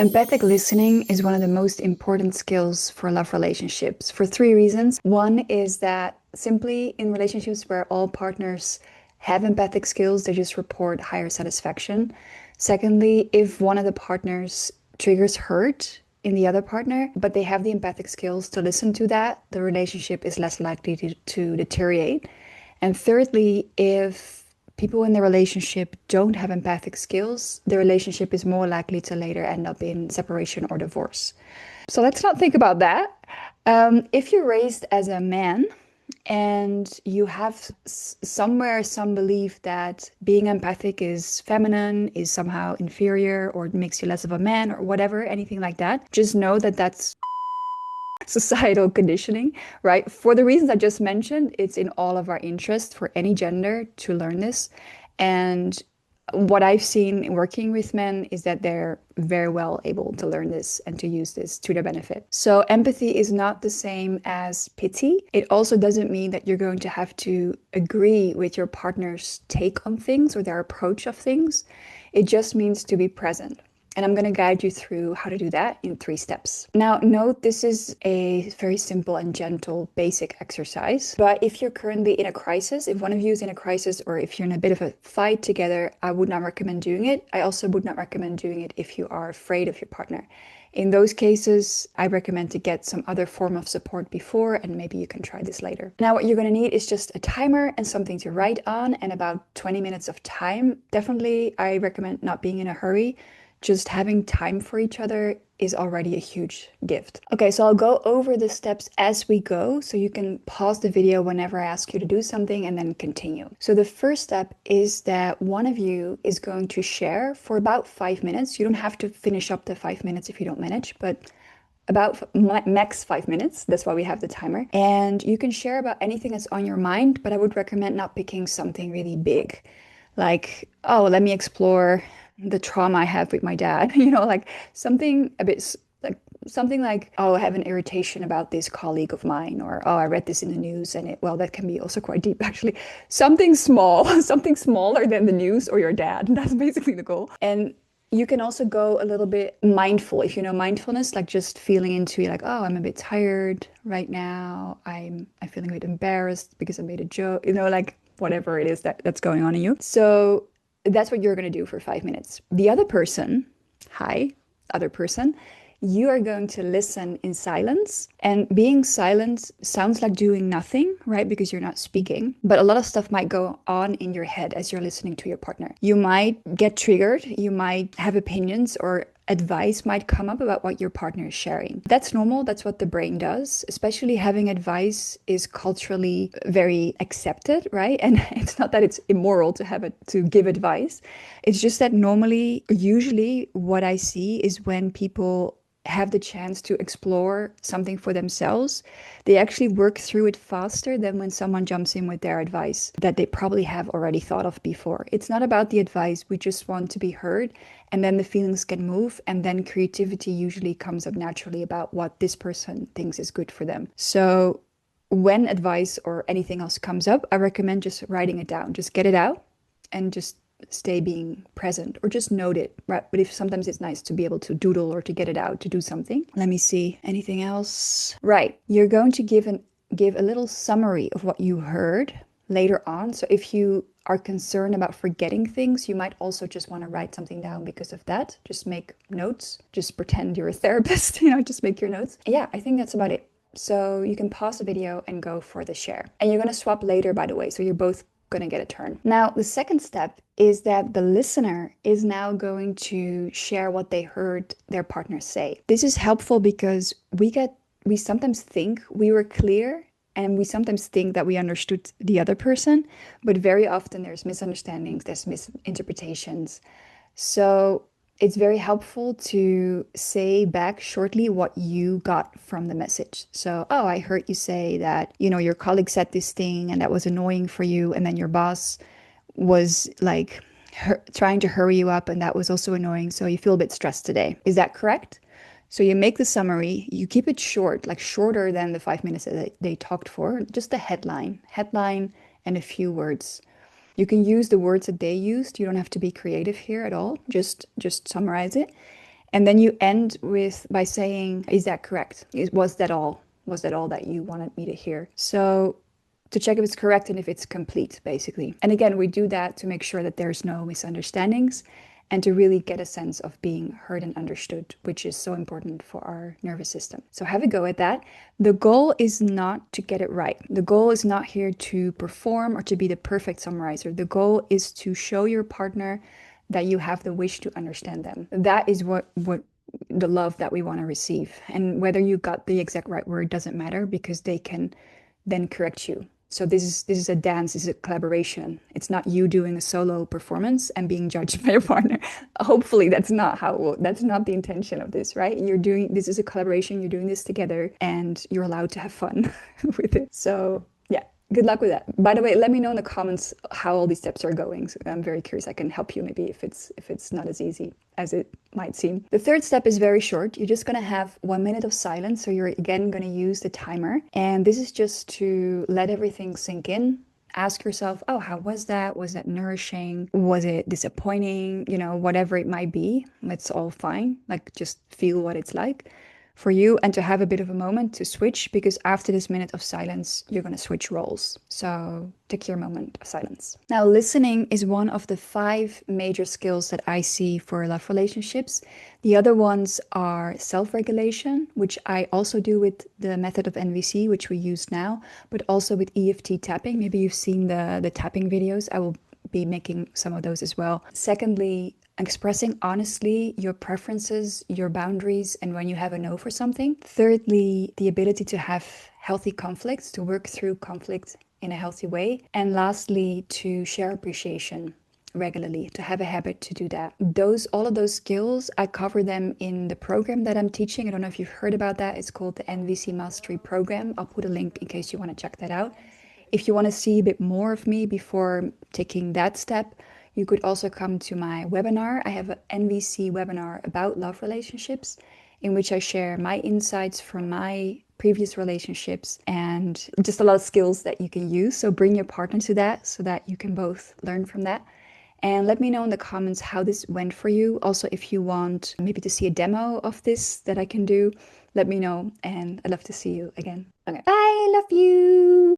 Empathic listening is one of the most important skills for love relationships for three reasons. One is that simply in relationships where all partners have empathic skills, they just report higher satisfaction. Secondly, if one of the partners triggers hurt in the other partner, but they have the empathic skills to listen to that, the relationship is less likely to deteriorate. And thirdly, if people in the relationship don't have empathic skills, the relationship is more likely to later end up in separation or divorce. So let's not think about that. If you're raised as a man and you have somewhere some belief that being empathic is feminine, is somehow inferior, or makes you less of a man, or whatever, anything like that, just know that that's societal conditioning, right? For the reasons I just mentioned, it's in all of our interest for any gender to learn this. And what I've seen working with men is that they're very well able to learn this and to use this to their benefit. So empathy is not the same as pity. It also doesn't mean that you're going to have to agree with your partner's take on things or their approach of things. It just means to be present. And I'm going to guide you through how to do that in 3 steps. Now, note this is a very simple and gentle basic exercise. But if you're currently in a crisis, if one of you is in a crisis, or if you're in a bit of a fight together, I would not recommend doing it. I also would not recommend doing it if you are afraid of your partner. In those cases, I recommend to get some other form of support before, and maybe you can try this later. Now, what you're going to need is just a timer and something to write on and about 20 minutes of time. Definitely, I recommend not being in a hurry. Just having time for each other is already a huge gift. Okay, so I'll go over the steps as we go, so you can pause the video whenever I ask you to do something and then continue. So the first step is that one of you is going to share for about 5 minutes. You don't have to finish up the 5 minutes if you don't manage, but about max 5 minutes. That's why we have the timer. And you can share about anything that's on your mind, but I would recommend not picking something really big. Like, oh, let me explore the trauma I have with my dad, like something a bit like something like, oh, I have an irritation about this colleague of mine, or oh, I read this in the news and well, that can be also quite deep actually. Something small, something smaller than the news or your dad. That's basically the goal. And you can also go a little bit mindful, if you know mindfulness, like just feeling into like, oh, I'm a bit tired right now. I'm feeling a bit embarrassed because I made a joke, like whatever it is that's going on in you. So that's what you're going to do for 5 minutes. The other person, other person, you are going to listen in silence. And being silent sounds like doing nothing, right? Because you're not speaking. But a lot of stuff might go on in your head as you're listening to your partner. You might get triggered. You might have opinions, or advice might come up about what your partner is sharing. That's normal. That's what the brain does. Especially having advice is culturally very accepted, right? And it's not that it's immoral to give advice. It's just that usually what I see is when people have the chance to explore something for themselves, they actually work through it faster than when someone jumps in with their advice that they probably have already thought of before. It's not about the advice. We just want to be heard, and then the feelings can move, and then creativity usually comes up naturally about what this person thinks is good for them. So when advice or anything else comes up, I recommend just writing it down. Just get it out and just stay being present, or just note it, right? But if sometimes it's nice to be able to doodle or to get it out to do something. Let me see, anything else? Right, you're going to give a little summary of what you heard later on. So if you are concerned about forgetting things, you might also just want to write something down because of that. Just make notes, just pretend you're a therapist, just make your notes. Yeah, I think that's about it. So you can pause the video and go for the share. And you're going to swap later, by the way, so you're both going to get a turn. Now, the second step is that the listener is now going to share what they heard their partner say. This is helpful because we sometimes think we were clear, and we sometimes think that we understood the other person, but very often there's misunderstandings, there's misinterpretations. So it's very helpful to say back shortly what you got from the message. So, oh, I heard you say that, your colleague said this thing and that was annoying for you. And then your boss was like trying to hurry you up, and that was also annoying. So you feel a bit stressed today. Is that correct? So you make the summary, you keep it short, like shorter than the 5 minutes that they talked for, just a headline and a few words. You can use the words that they used. You don't have to be creative here at all. Just summarize it. And then you end with by saying, is that correct? Was that all? Was that all that you wanted me to hear? So to check if it's correct and if it's complete, basically. And again, we do that to make sure that there's no misunderstandings and to really get a sense of being heard and understood, which is so important for our nervous system. So have a go at that. The goal is not to get it right. The goal is not here to perform or to be the perfect summarizer. The goal is to show your partner that you have the wish to understand them. That is what the love that we want to receive. And whether you got the exact right word doesn't matter, because they can then correct you. So this is a dance, this is a collaboration. It's not you doing a solo performance and being judged by your partner. Hopefully that's not the intention of this, right? This is a collaboration, you're doing this together and you're allowed to have fun with it. So yeah, good luck with that. By the way, let me know in the comments how all these steps are going. So I'm very curious. I can help you maybe if it's not as easy as it might seem. The third step is very short. You're just gonna have 1 minute of silence. So you're again gonna use the timer. And this is just to let everything sink in. Ask yourself, oh, how was that? Was that nourishing? Was it disappointing? You know, whatever it might be, it's all fine. Like just feel what it's like for you, and to have a bit of a moment to switch, because after this minute of silence, you're going to switch roles. So take your moment of silence. Now, listening is one of the 5 major skills that I see for love relationships. The other ones are self-regulation, which I also do with the method of NVC, which we use now, but also with EFT tapping. Maybe you've seen the tapping videos. I will be making some of those as well. Secondly, expressing honestly your preferences, your boundaries, and when you have a no for something. Thirdly, the ability to have healthy conflicts, to work through conflict in a healthy way. And lastly, to share appreciation regularly, to have a habit to do that. All of those skills, I cover them in the program that I'm teaching. I don't know if you've heard about that. It's called the NVC Mastery Program. I'll put a link in case you want to check that out. If you want to see a bit more of me before taking that step, you could also come to my webinar. I have an NVC webinar about love relationships, in which I share my insights from my previous relationships and just a lot of skills that you can use. So bring your partner to that so that you can both learn from that. And let me know in the comments how this went for you. Also, if you want maybe to see a demo of this that I can do, let me know. And I'd love to see you again. Okay. Bye, love you.